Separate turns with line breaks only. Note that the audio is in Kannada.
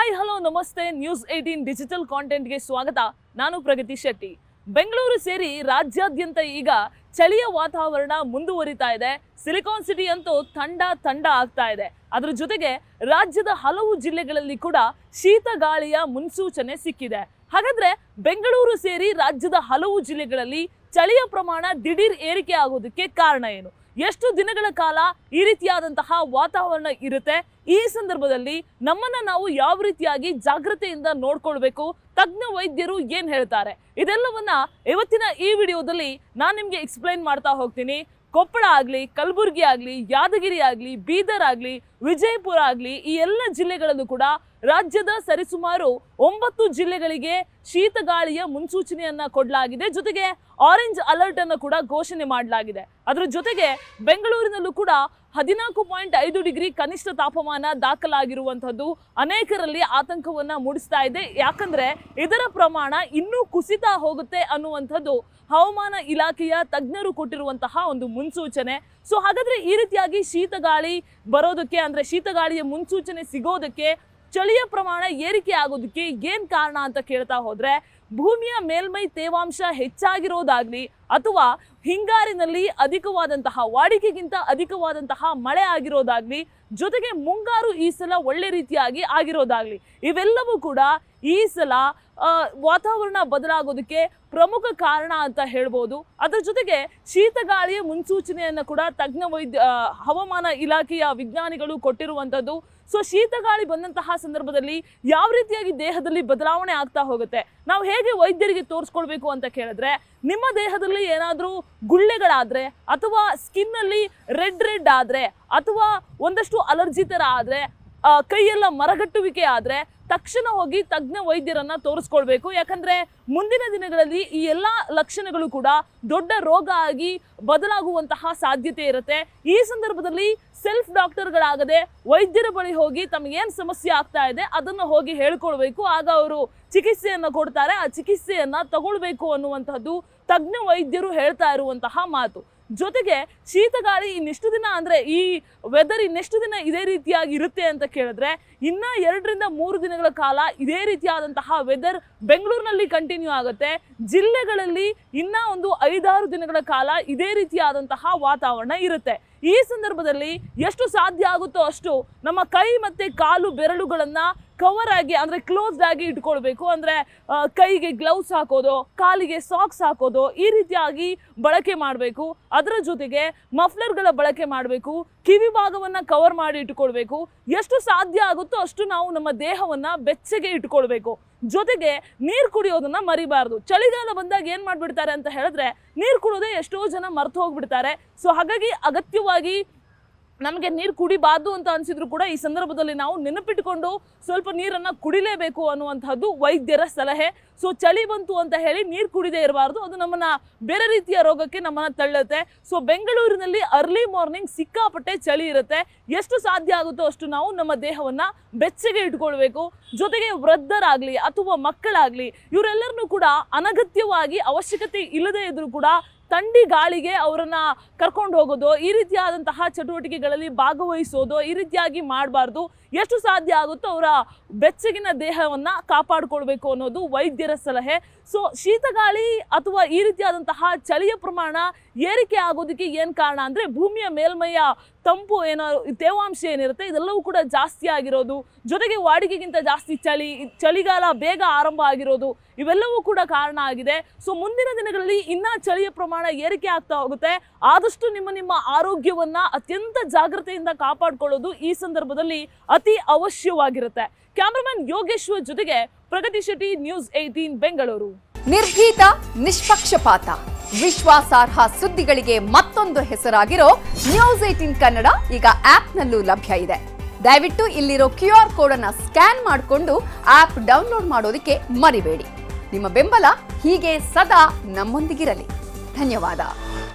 ಹಾಯ್ ಹಲೋ ನಮಸ್ತೆ ನ್ಯೂಸ್ 18 ಡಿಜಿಟಲ್ ಕಾಂಟೆಂಟ್ಗೆ ಸ್ವಾಗತ. ನಾನು ಪ್ರಗತಿ ಶೆಟ್ಟಿ. ಬೆಂಗಳೂರು ಸೇರಿ ರಾಜ್ಯಾದ್ಯಂತ ಈಗ ಚಳಿಯ ವಾತಾವರಣ ಮುಂದುವರಿತಾ ಇದೆ. ಸಿಲಿಕಾನ್ ಸಿಟಿ ಅಂತೂ ಥಂಡ ಆಗ್ತಾ ಇದೆ. ಅದರ ಜೊತೆಗೆ ರಾಜ್ಯದ ಹಲವು ಜಿಲ್ಲೆಗಳಲ್ಲಿ ಕೂಡ ಶೀತ ಗಾಳಿಯ ಮುನ್ಸೂಚನೆ ಸಿಕ್ಕಿದೆ. ಹಾಗಾದ್ರೆ ಬೆಂಗಳೂರು ಸೇರಿ ರಾಜ್ಯದ ಹಲವು ಜಿಲ್ಲೆಗಳಲ್ಲಿ ಚಳಿಯ ಪ್ರಮಾಣ ದಿಢೀರ್ ಏರಿಕೆ ಆಗೋದಕ್ಕೆ ಕಾರಣ ಏನು? ಎಷ್ಟು ದಿನಗಳ ಕಾಲ ಈ ರೀತಿಯಾದಂತಹ ವಾತಾವರಣ ಇರುತ್ತೆ? ಈ ಸಂದರ್ಭದಲ್ಲಿ ನಮ್ಮನ್ನ ನಾವು ಯಾವ ರೀತಿಯಾಗಿ ಜಾಗೃತೆಯಿಂದ ನೋಡ್ಕೊಳ್ಬೇಕು? ತಜ್ಞ ವೈದ್ಯರು ಏನ್ ಹೇಳ್ತಾರೆ? ಇದೆಲ್ಲವನ್ನ ಇವತ್ತಿನ ಈ ವಿಡಿಯೋದಲ್ಲಿ ನಾನು ನಿಮ್ಗೆ ಎಕ್ಸ್ಪ್ಲೈನ್ ಮಾಡ್ತಾ ಹೋಗ್ತೀನಿ. ಕೊಪ್ಪಳ ಆಗ್ಲಿ, ಕಲಬುರಗಿ ಆಗ್ಲಿ, ಯಾದಗಿರಿ ಆಗ್ಲಿ, ಬೀದರ್ ಆಗ್ಲಿ, ವಿಜಯಪುರ ಆಗ್ಲಿ, ಈ ಎಲ್ಲ ಜಿಲ್ಲೆಗಳಲ್ಲೂ ಕೂಡ ರಾಜ್ಯದ ಸರಿಸುಮಾರು 9 ಜಿಲ್ಲೆಗಳಿಗೆ ಶೀತಗಾಳಿಯ ಮುನ್ಸೂಚನೆಯನ್ನ ಕೊಡಲಾಗಿದೆ. ಜೊತೆಗೆ ಆರೆಂಜ್ ಅಲರ್ಟ್ ಅನ್ನು ಕೂಡ ಘೋಷಣೆ ಮಾಡಲಾಗಿದೆ. ಅದರ ಜೊತೆಗೆ ಬೆಂಗಳೂರಿನಲ್ಲೂ ಕೂಡ 14.5 ಡಿಗ್ರಿ ಕನಿಷ್ಠ ತಾಪಮಾನ ದಾಖಲಾಗಿರುವಂತಹದ್ದು ಅನೇಕರಲ್ಲಿ ಆತಂಕವನ್ನ ಮೂಡಿಸ್ತಾ ಇದೆ. ಯಾಕಂದ್ರೆ ಇದರ ಪ್ರಮಾಣ ಇನ್ನೂ ಕುಸಿತಾ ಹೋಗುತ್ತೆ ಅನ್ನುವಂಥದ್ದು ಹವಾಮಾನ ಇಲಾಖೆಯ ತಜ್ಞರು ಕೊಟ್ಟಿರುವಂತಹ ಒಂದು ಮುನ್ಸೂಚನೆ. ಸೊ ಹಾಗಾದ್ರೆ ಈ ರೀತಿಯಾಗಿ ಶೀತಗಾಳಿ ಬರೋದಕ್ಕೆ, ಅಂದ್ರೆ ಶೀತಗಾಳಿಯ ಮುನ್ಸೂಚನೆ ಸಿಗೋದಕ್ಕೆ, ಚಳಿಯ ಪ್ರಮಾಣ ಏರಿಕೆ ಆಗೋದಕ್ಕೆ ಏನ್ ಕಾರಣ ಅಂತ ಕೇಳ್ತಾ ಹೋದ್ರೆ, ಭೂಮಿಯ ಮೇಲ್ಮೈ ತೇವಾಂಶ ಹೆಚ್ಚಾಗಿರೋದಾಗ್ಲಿ, ಅಥವಾ ಹಿಂಗಾರಿನಲ್ಲಿ ಅಧಿಕವಾದಂತಹ, ವಾಡಿಕೆಗಿಂತ ಅಧಿಕವಾದಂತಹ ಮಳೆ ಆಗಿರೋದಾಗ್ಲಿ, ಜೊತೆಗೆ ಮುಂಗಾರು ಈ ಸಲ ಒಳ್ಳೆ ರೀತಿಯಾಗಿ ಆಗಿರೋದಾಗ್ಲಿ, ಇವೆಲ್ಲವೂ ಕೂಡ ಈ ಸಲ ವಾತಾವರಣ ಬದಲಾಗೋದಕ್ಕೆ ಪ್ರಮುಖ ಕಾರಣ ಅಂತ ಹೇಳ್ಬೋದು. ಅದರ ಜೊತೆಗೆ ಶೀತಗಾಳಿಯ ಮುನ್ಸೂಚನೆಯನ್ನು ಕೂಡ ತಜ್ಞ ಹವಾಮಾನ ಇಲಾಖೆಯ ವಿಜ್ಞಾನಿಗಳು ಕೊಟ್ಟಿರುವಂಥದ್ದು. ಸೊ ಶೀತಗಾಳಿ ಬಂದಂತಹ ಸಂದರ್ಭದಲ್ಲಿ ಯಾವ ರೀತಿಯಾಗಿ ದೇಹದಲ್ಲಿ ಬದಲಾವಣೆ ಆಗ್ತಾ ಹೋಗುತ್ತೆ, ನಾವು ಹೇಗೆ ವೈದ್ಯರಿಗೆ ತೋರಿಸ್ಕೊಳ್ಬೇಕು ಅಂತ ಕೇಳಿದ್ರೆ, ನಿಮ್ಮ ದೇಹದಲ್ಲಿ ಏನಾದರೂ ಗುಳ್ಳೆಗಳಾದ್ರೆ, ಅಥವಾ ಸ್ಕಿನ್ ಅಲ್ಲಿ ರೆಡ್ ಆದ್ರೆ, ಅಥವಾ ಒಂದಷ್ಟು ಅಲರ್ಜಿ ತರ ಆದ್ರೆ, ಕೈಯೆಲ್ಲ ಮರಗಟ್ಟುವಿಕೆ ಆದ್ರೆ ತಕ್ಷಣ ಹೋಗಿ ತಜ್ಞ ವೈದ್ಯರನ್ನ ತೋರಿಸ್ಕೊಳ್ಬೇಕು. ಯಾಕಂದ್ರೆ ಮುಂದಿನ ದಿನಗಳಲ್ಲಿ ಈ ಎಲ್ಲ ಲಕ್ಷಣಗಳು ಕೂಡ ದೊಡ್ಡ ರೋಗ ಆಗಿ ಬದಲಾಗುವಂತಹ ಸಾಧ್ಯತೆ ಇರುತ್ತೆ. ಈ ಸಂದರ್ಭದಲ್ಲಿ ಸೆಲ್ಫ್ ಡಾಕ್ಟರ್ಗಳಾಗದೆ ವೈದ್ಯರ ಬಳಿ ಹೋಗಿ ತಮಗೇನು ಸಮಸ್ಯೆ ಆಗ್ತಾ ಇದೆ ಅದನ್ನು ಹೋಗಿ ಹೇಳ್ಕೊಳ್ಬೇಕು. ಆಗ ಅವರು ಚಿಕಿತ್ಸೆಯನ್ನ ಕೊಡ್ತಾರೆ. ಆ ಚಿಕಿತ್ಸೆಯನ್ನ ತಗೊಳ್ಬೇಕು ಅನ್ನುವಂಥದ್ದು ತಜ್ಞ ವೈದ್ಯರು ಹೇಳ್ತಾ ಇರುವಂತಹ ಮಾತು. ಜೊತೆಗೆ ಶೀತಗಾಳಿ ಇನ್ನೆಷ್ಟು ದಿನ, ಅಂದ್ರೆ ಈ ವೆದರ್ ಇನ್ನೆಷ್ಟು ದಿನ ಇದೇ ರೀತಿಯಾಗಿ ಇರುತ್ತೆ ಅಂತ ಕೇಳಿದ್ರೆ, ಇನ್ನ 2 ರಿಂದ 3 ದಿನಗಳ ಕಾಲ ಇದೇ ರೀತಿಯಾದಂತಹ ವೆದರ್ ಬೆಂಗಳೂರಿನಲ್ಲಿ ಕಂಟಿನ್ಯೂ ಆಗುತ್ತೆ. ಜಿಲ್ಲೆಗಳಲ್ಲಿ ಇನ್ನ ಒಂದು 5-6 ದಿನಗಳ ಕಾಲ ಇದೇ ರೀತಿಯಾದಂತಹ ವಾತಾವರಣ ಇರುತ್ತೆ. ಈ ಸಂದರ್ಭದಲ್ಲಿ ಎಷ್ಟು ಸಾಧ್ಯ ಆಗುತ್ತೋ ಅಷ್ಟು ನಮ್ಮ ಕೈ ಮತ್ತೆ ಕಾಲು ಬೆರಳುಗಳನ್ನ ಕವರ್ ಆಗಿ, ಅಂದ್ರೆ ಕ್ಲೋಸ್ಡ್ ಆಗಿ ಇಟ್ಕೊಳ್ಬೇಕು. ಅಂದ್ರೆ ಕೈಗೆ ಗ್ಲೌಸ್ ಹಾಕೋದು, ಕಾಲಿಗೆ ಸಾಕ್ಸ್ ಹಾಕೋದು, ಈ ರೀತಿಯಾಗಿ ಬಳಕೆ ಮಾಡಬೇಕು. ಅದರ ಜೊತೆಗೆ ಮಫ್ಲರ್ಗಳ ಬಳಕೆ ಮಾಡಬೇಕು. ಕಿವಿ ಭಾಗವನ್ನ ಕವರ್ ಮಾಡಿ ಇಟ್ಕೊಳ್ಬೇಕು. ಎಷ್ಟು ಸಾಧ್ಯ ಆಗುತ್ತೋ ಅಷ್ಟು ನಾವು ನಮ್ಮ ದೇಹವನ್ನ ಬೆಚ್ಚಗೆ ಇಟ್ಕೊಳ್ಬೇಕು. ಜೊತೆಗೆ ನೀರು ಕುಡಿಯೋದನ್ನ ಮರಿಬಾರ್ದು. ಚಳಿಗಾಲ ಬಂದಾಗ ಏನ್ ಮಾಡ್ಬಿಡ್ತಾರೆ ಅಂತ ಹೇಳಿದ್ರೆ, ನೀರು ಕುಡಿಯೋದೇ ಎಷ್ಟೋ ಜನ ಮರ್ತು ಹೋಗ್ಬಿಡ್ತಾರೆ. ಸೊ ಹಾಗಾಗಿ ಅಗತ್ಯವಾಗಿ ನಮಗೆ ನೀರು ಕುಡಿಬಾರ್ದು ಅಂತ ಅನಿಸಿದ್ರು ಕೂಡ ಈ ಸಂದರ್ಭದಲ್ಲಿ ನಾವು ನೆನಪಿಟ್ಟುಕೊಂಡು ಸ್ವಲ್ಪ ನೀರನ್ನು ಕುಡಿಲೇಬೇಕು ಅನ್ನುವಂಥದ್ದು ವೈದ್ಯರ ಸಲಹೆ. ಸೊ ಚಳಿ ಬಂತು ಅಂತ ಹೇಳಿ ನೀರು ಕುಡಿದೇ ಇರಬಾರ್ದು, ಅದು ನಮ್ಮನ್ನ ಬೇರೆ ರೀತಿಯ ರೋಗಕ್ಕೆ ನಮ್ಮನ್ನ ತಳ್ಳುತ್ತೆ. ಸೊ ಬೆಂಗಳೂರಿನಲ್ಲಿ ಅರ್ಲಿ ಮಾರ್ನಿಂಗ್ ಸಿಕ್ಕಾಪಟ್ಟೆ ಚಳಿ ಇರುತ್ತೆ. ಎಷ್ಟು ಸಾಧ್ಯ ಆಗುತ್ತೋ ಅಷ್ಟು ನಾವು ನಮ್ಮ ದೇಹವನ್ನ ಬೆಚ್ಚಗೆ ಇಟ್ಕೊಳ್ಬೇಕು. ಜೊತೆಗೆ ವೃದ್ಧರಾಗ್ಲಿ ಅಥವಾ ಮಕ್ಕಳಾಗ್ಲಿ, ಇವರೆಲ್ಲರನ್ನೂ ಕೂಡ ಅನಗತ್ಯವಾಗಿ ಅವಶ್ಯಕತೆ ಇಲ್ಲದೆ ಇದ್ರೂ ಕೂಡ ಥಂಡಿ ಗಾಳಿಗೆ ಅವರನ್ನ ಕರ್ಕೊಂಡು ಹೋಗೋದು, ಈ ರೀತಿಯಾದಂತಹ ಚಟುವಟಿಕೆಗಳಲ್ಲಿ ಭಾಗವಹಿಸೋದು, ಈ ರೀತಿಯಾಗಿ ಮಾಡಬಾರ್ದು. ಎಷ್ಟು ಸಾಧ್ಯ ಆಗುತ್ತೋ ಅವರ ಬೆಚ್ಚಗಿನ ದೇಹವನ್ನ ಕಾಪಾಡಿಕೊಳ್ಬೇಕು ಅನ್ನೋದು ವೈದ್ಯರ ಸಲಹೆ. ಸೊ ಶೀತಗಾಳಿ ಅಥವಾ ಈ ರೀತಿಯಾದಂತಹ ಚಳಿಯ ಪ್ರಮಾಣ ಏರಿಕೆ ಆಗೋದಕ್ಕೆ ಏನ್ ಕಾರಣ ಅಂದ್ರೆ, ಭೂಮಿಯ ಮೇಲ್ಮೈಯ ತಂಪು ತೇವಾಂಶ ಏನಿರುತ್ತೆ ಇದೆಲ್ಲವೂ ಕೂಡ ಜಾಸ್ತಿ ಆಗಿರೋದು, ಜೊತೆಗೆ ವಾಡಿಕೆಗಿಂತ ಜಾಸ್ತಿ ಚಳಿಗಾಲ ಬೇಗ ಆರಂಭ ಆಗಿರೋದು, ಇವೆಲ್ಲವೂ ಕೂಡ ಕಾರಣ ಆಗಿದೆ. ಸೊ ಮುಂದಿನ ದಿನಗಳಲ್ಲಿ ಇನ್ನ ಚಳಿಯ ಪ್ರಮಾಣ ಏರಿಕೆ ಆಗ್ತಾ ಹೋಗುತ್ತೆ. ಆದಷ್ಟು ನಿಮ್ಮ ಆರೋಗ್ಯವನ್ನ ಅತ್ಯಂತ ಜಾಗೃತೆಯಿಂದ ಕಾಪಾಡಿಕೊಳ್ಳೋದು ಈ ಸಂದರ್ಭದಲ್ಲಿ ಅತಿ ಅವಶ್ಯವಾಗಿರುತ್ತೆ. ಕ್ಯಾಮರಾಮನ್ ಯೋಗೇಶ್ವರ್ ಜೊತೆಗೆ ಪ್ರಗತಿ ಶೆಟ್ಟಿ, ನ್ಯೂಸ್ 18 ಬೆಂಗಳೂರು.
ನಿರ್ಭೀತ, ನಿಷ್ಪಕ್ಷಪಾತ, ವಿಶ್ವಾಸಾರ್ಹ ಸುದ್ದಿಗಳಿಗೆ ಮತ್ತೊಂದು ಹೆಸರಾಗಿರೋ ನ್ಯೂಸ್ 18 ಕನ್ನಡ ಈಗ ಆಪ್ನಲ್ಲೂ ಲಭ್ಯ ಇದೆ. ದಯವಿಟ್ಟು ಇಲ್ಲಿರೋ QR ಕೋಡ್ ಅನ್ನ ಸ್ಕ್ಯಾನ್ ಮಾಡಿಕೊಂಡು ಆಪ್ ಡೌನ್ಲೋಡ್ ಮಾಡೋದಕ್ಕೆ ಮರಿಬೇಡಿ. ನಿಮ್ಮ ಬೆಂಬಲ ಹೀಗೆ ಸದಾ ನಮ್ಮೊಂದಿಗಿರಲಿ. ಧನ್ಯವಾದ.